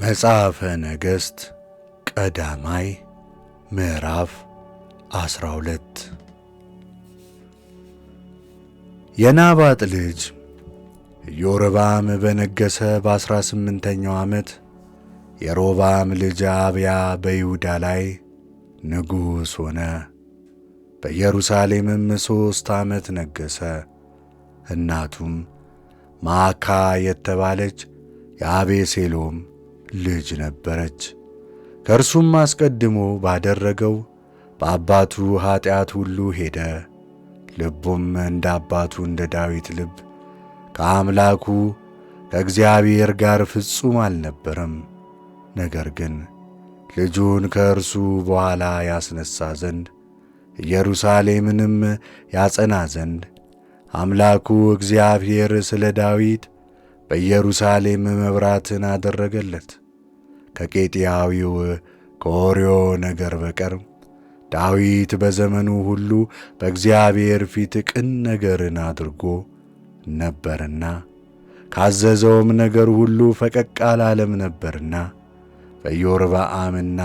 መጽሐፈ ነገሥት ቀዳማይ ምዕራፍ 12 የናባጥ ልጅ ኢዮርብዓም በነገሠ በ18ኛው ዓመት የሮብዓም ልጅ አብያ በይሁዳ ላይ ንጉሥ ሆነ። በኢየሩሳሌምም 3 ዓመት ነገሠ። እናቱም ማዕካ የተባለች የአቤሴሎም ልጅ ነበረች። ከእርሱም አስቀድሞ ባደረገው በአባቱ ኀጢአት ሁሉ ሄደ። ልቡም እንደ አባቱ እንደ ዳዊት ልብ ከአምላኩ ከእግዚአብሔር ጋር ፍጹም አልነበረም። ነገር ግን ልጁን ከእርሱ በኋላ ያስነሣ ዘንድ ኢየሩሳሌምንም ያጸና ዘንድ አምላኩ እግዚአብሔር ስለ ዳዊት በኢየሩሳሌም መብራትን አደረገለት። ከኬጢያዊው ከኦርዮ ነገር በቀር ዳዊት በዘመኑ ሁሉ በእግዚአብሔር ፊት ቅን ነገርን አድርጎ ነበርና ካዘዘውም ነገር ሁሉ ፈቀቅ አላለም ነበርና በኢዮርብዓምና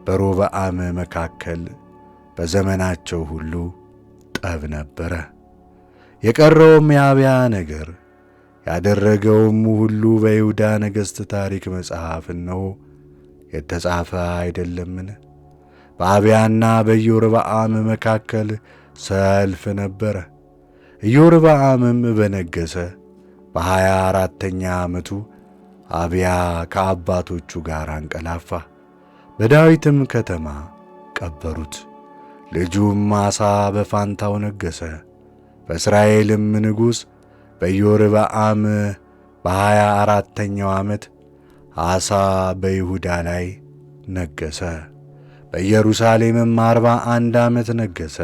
በሮብዓም መካከል በዘመናቸው ሁሉ ጠብ ነበረ። የቀረውም የአብያ ነገር ያደረገውም ሁሉ በይሁዳ ነገሥት ታሪክ መጽሐፍ እነሆ የተጻፈ አይደለምን? በአብያና በኢዮርብዓም መካከል ሰልፍ ነበረ። ኢዮርብዓምም በነገሠ በ24ኛ ዓመቱ አብያ ከአባቶቹ ጋር አንቀላፋ፣ በዳዊትም ከተማ ቀበሩት። ልጁም አሳ በፋንታው ነገሠ። በእስራኤልም ንጉሥ በኢዮርብዓም በ24ኛው ዓመት አሳ በይሁዳ ላይ ነገሠ። በኢየሩሳሌምም 41 ዓመት ነገሠ።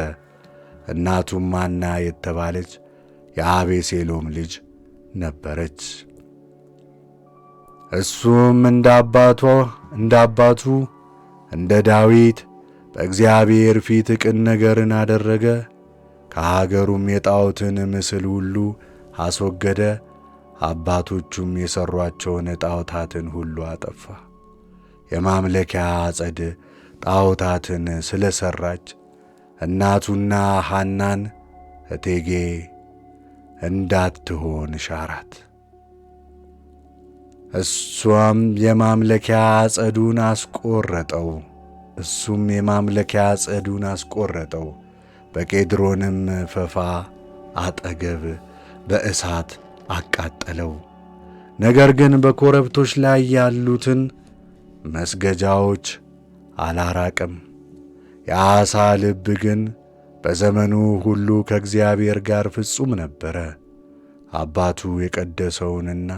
እናቱም ሐና የተባለች የአቤሴሎም ልጅ ነበረች። እሱም እንደ አባቱ እንደ ዳዊት በእግዚአብሔር ፊት ቅን ነገርን አደረገ። ከአገሩም የጣዖትን ምስል ሁሉ አስወገደ። አባቶቹም የሠሯቸውን ጣዖታትን ሁሉ አጠፋ። የማምለኪያ ዐፀድ ጣዖታትን ስለ ሠራች እናቱና ሐናን እቴጌ እንዳትሆን ሻራት። እሱም የማምለኪያ ዐፀዱን አስቈረጠው። በቄድሮንም ፈፋ አጠገብ በእሳት አቃጠለው። ነገር ግን በኮረብቶች ላይ ያሉትን መስገጃዎች አላራቅም። የአሳ ልብ ግን በዘመኑ ሁሉ ከእግዚአብሔር ጋር ፍጹም ነበረ። አባቱ የቀደሰውንና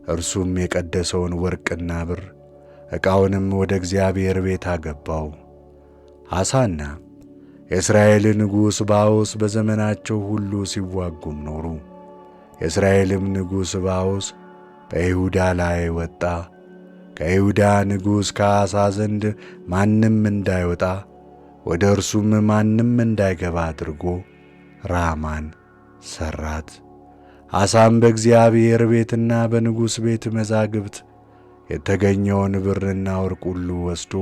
እርሱም የቀደሰውን ወርቅና ብር ዕቃውንም ወደ እግዚአብሔር ቤት አገባው። አሳና የእስራኤል ንጉሥ ባኦስ በዘመናቸው ሁሉ ሲዋጉም ኖሩ። የእስራኤልም ንጉሥ ባኦስ በይሁዳ ላይ ወጣ። ከይሁዳ ንጉሥ ከአሳ ዘንድ ማንም እንዳይወጣ ወደ እርሱም ማንም እንዳይገባ አድርጎ ራማን ሠራት። አሳም በእግዚአብሔር ቤትና በንጉሥ ቤት መዛግብት የተገኘውን ብርና ወርቅ ሁሉ ወስዶ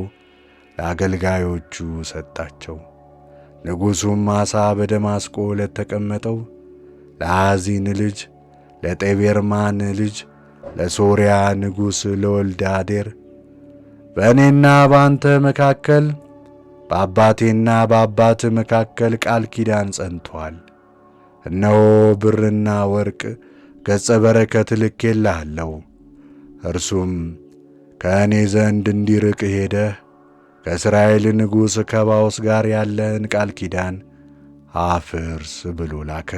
ለአገልጋዮቹ ሰጣቸው። ንጉሡም አሳ በደማስቆ ለተቀመጠው ለአዚን ልጅ ለጤቤርማን ልጅ ለሶርያ ንጉሥ ለወልደ አዴር በእኔና በአንተ መካከል በአባቴና በአባት መካከል ቃል ኪዳን ጸንቶአል። እነሆ ብርና ወርቅ ገጸ በረከት ልኬልሃለሁ። እርሱም ከእኔ ዘንድ እንዲርቅ ሄደህ ከእስራኤል ንጉሥ ከባኦስ ጋር ያለህን ቃል ኪዳን አፍርስ ብሎ ላከ።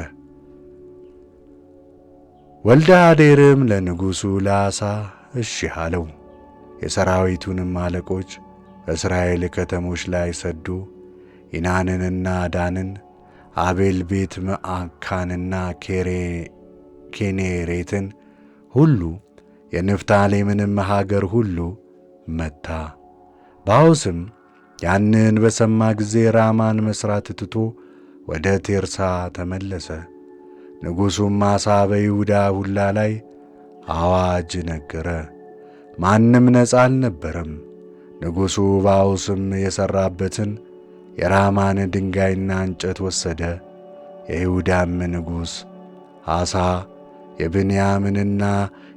ወልደ አዴርም ለንጉሡ ለአሳ እሺ አለው። የሰራዊቱንም አለቆች በእስራኤል ከተሞች ላይ ሰዶ ኢናንንና ዳንን፣ አቤል ቤት መዓካንና ኬኔሬትን ሁሉ የንፍታሌምንም ሀገር ሁሉ መታ። ባኦስም ያንን በሰማ ጊዜ ራማን መሥራት ትቶ ወደ ቴርሳ ተመለሰ። ንጉሡም አሳ በይሁዳ ሁላ ላይ አዋጅ ነገረ። ማንም ነፃ አልነበረም። ንጉሡ ባኦስም የሠራበትን የራማን ድንጋይና እንጨት ወሰደ። የይሁዳም ንጉሥ አሳ የብንያምንና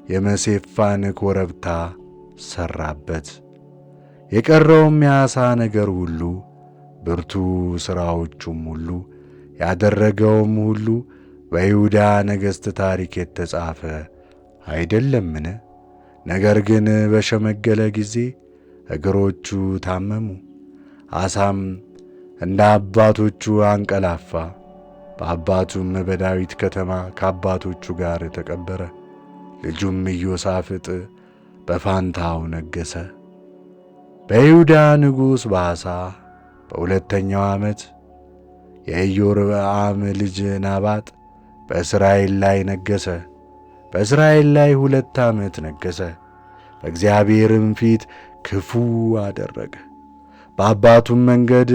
የመሴፋን ኮረብታ ሠራበት። የቀረውም የአሳ ነገር ሁሉ፣ ብርቱ ሥራዎቹም ሁሉ፣ ያደረገውም ሁሉ በይሁዳ ነገሥት ታሪክ የተጻፈ አይደለምን? ነገር ግን በሸመገለ ጊዜ እግሮቹ ታመሙ። አሳም እንደ አባቶቹ አንቀላፋ። በአባቱም በዳዊት ከተማ ከአባቶቹ ጋር ተቀበረ። ልጁም ኢዮሳፍጥ በፋንታው ነገሠ። በይሁዳ ንጉሥ በአሳ በሁለተኛው ዓመት የኢዮርብዓም ልጅ ናባጥ በእስራኤል ላይ ነገሠ። በእስራኤል ላይ 2 ዓመት ነገሠ። በእግዚአብሔርም ፊት ክፉ አደረገ። በአባቱም መንገድ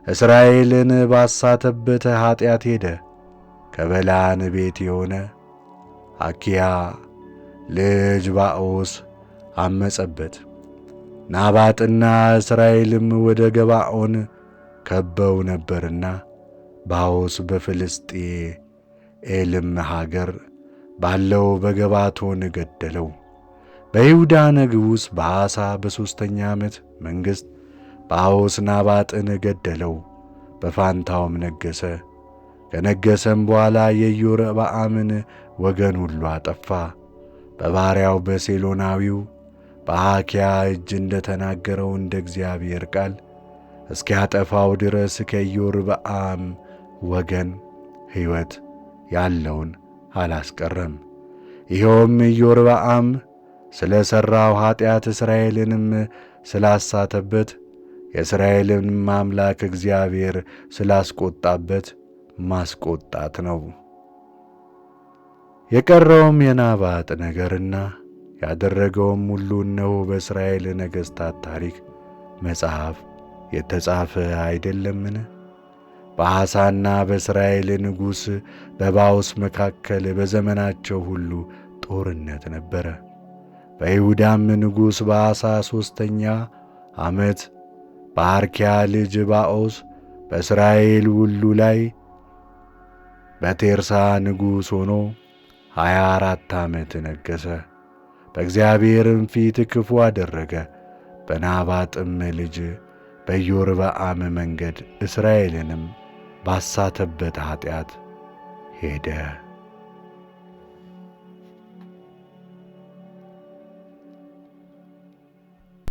እስራኤልን ባሳተበት ኀጢአት ሄደ። ከበላን ቤት የሆነ አኪያ ልጅ ባኦስ አመጸበት። ናባጥና እስራኤልም ወደ ገባዖን ከበው ነበርና ባኦስ በፍልስጥኤልም ሀገር ባለው በገባቶን ገደለው። በይሁዳ ንጉሥ በአሳ በሦስተኛ ዓመት መንግሥት ባኦስ ናባጥን ገደለው፣ በፋንታውም ነገሠ። ከነገሠም በኋላ የኢዮርብዓምን ወገን ሁሉ አጠፋ። በባሪያው በሴሎናዊው በአኪያ እጅ እንደ ተናገረው እንደ እግዚአብሔር ቃል እስኪያጠፋው ድረስ ከኢዮርብዓም ወገን ሕይወት ያለውን አላስቀረም። ይኸውም ኢዮርብዓም ስለ ሠራው ኀጢአት እስራኤልንም ስላሳተበት የእስራኤልንም አምላክ እግዚአብሔር ስላስቈጣበት ማስቈጣት ነው። የቀረውም የናባጥ ነገርና ያደረገውም ሁሉ እነሆ በእስራኤል ነገሥታት ታሪክ መጽሐፍ የተጻፈ አይደለምን? በአሳና በእስራኤል ንጉሥ በባኦስ መካከል በዘመናቸው ሁሉ ጦርነት ነበረ። በይሁዳም ንጉሥ በአሳ 3ኛ ዓመት በአርኪያ ልጅ ባኦስ በእስራኤል ሁሉ ላይ በቴርሳ ንጉሥ ሆኖ 24 ዓመት ነገሠ። በእግዚአብሔርም ፊት ክፉ አደረገ። በናባጥም ልጅ በኢዮርብዓም መንገድ እስራኤልንም ባሳተበት ኀጢአት ሄደ።